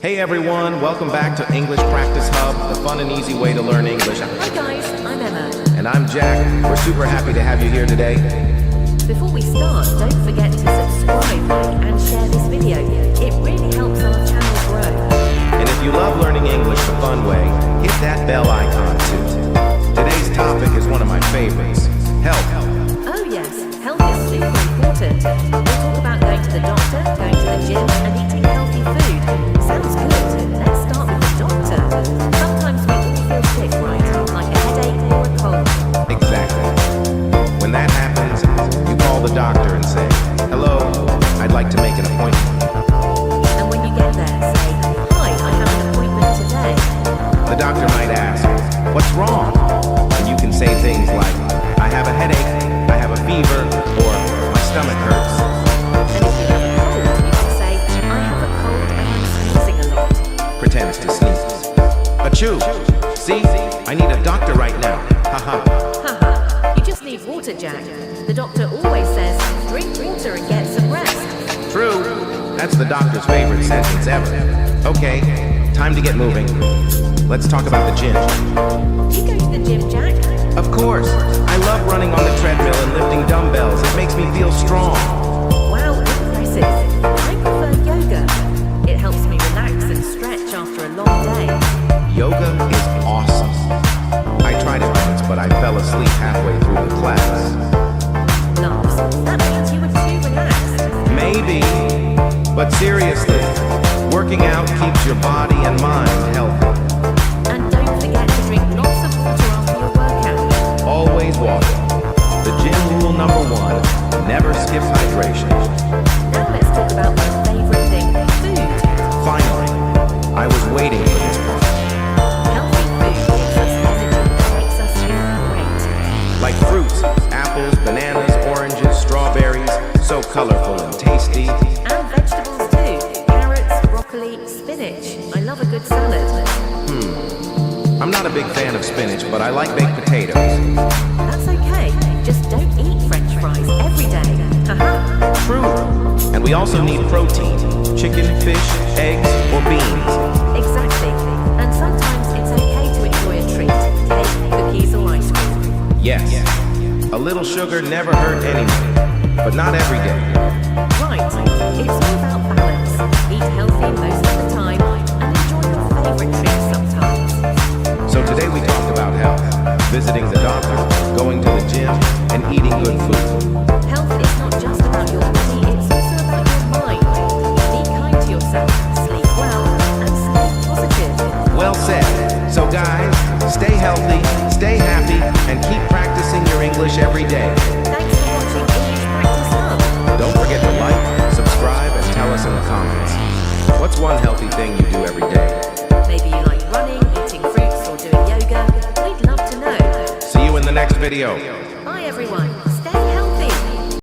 Hey everyone, welcome back to English Practice Hub, the fun and easy way to learn English. Hi guys, I'm Emma. And I'm Jack. We're super happy to have you here today. Before we start, don't forget to subscribe, like and share this video. It really helps our channel grow. And if you love learning English the fun way, hit that bell icon too. Today's topic is one of my favorites, health. Oh yes, health is super important. We'll talk about going to the doctor, going to the gym and eating healthy food. Sounds good. Let's start with the doctor. Sometimes we all feel sick, right? Like a headache or a cold. Exactly. When that happens, you call the doctor and say, "Hello, I'd like to make an appointment." And when you get there, say, "Hi, I have an appointment today." The doctor might ask, "What's wrong?" And you can say things like, "I have a headache, I have a fever, or my stomach hurts." And if you have a cold, you can say, "I have a cold and I'm sneezing a lot." Pretends to sneeze. Achoo! See? I need a doctor right now. Haha. Haha, you just need water, Jack. The doctor always says, drink water and get some rest. True. That's the doctor's favorite sentence ever. Okay, time to get moving. Let's talk about the gym. You go to the gym, Jack? Of course. I love running on the treadmill and lifting dumbbells. It makes me feel strong. Wow, impressive. I prefer yoga. It helps me relax and stretch after a long day. Yoga is awesome. I tried it once, but I fell asleep halfway through the class. Laughs. That means you were too relaxed. Maybe. But seriously, working out keeps your body and mind healthy. And don't forget to drink lots of water after your workout. Always water. The gym rule number 1, never skip hydration. Now let's talk about my favorite thing, food. Finally, I was waiting for this part. Healthy food gives us energy and makes us feel great. Like fruits, apples, bananas, oranges, strawberries, so colorful and tasty. And vegetables too. Carrots, broccoli, spinach. I love a good salad. I'm not a big fan of spinach, but I like baked potatoes. That's okay. Just don't eat French fries every day. Haha. True. And we also need protein, chicken, fish, eggs, or beans. Exactly. And sometimes it's okay to enjoy a treat. Cake, cookies or ice cream. Yes. A little sugar never hurt anyone, but not every day. Right. It's all about balance. Eat healthy most of the time and enjoy your favorite treats sometimes. So today we talked about health, visiting the doctor, going to the gym, and eating good food. Health is not just about your body, it's also about your mind. Be kind to yourself, sleep well, and stay positive. Well said. So guys, stay healthy, stay happy, and keep practicing your English every day. Thanks for watching English Practice Hub. Don't forget to like, subscribe, and tell us in the comments. What's one healthy thing you do every day? Maybe you like running, eating fruits, or doing yoga. We'd love to know. See you in the next video. Bye everyone.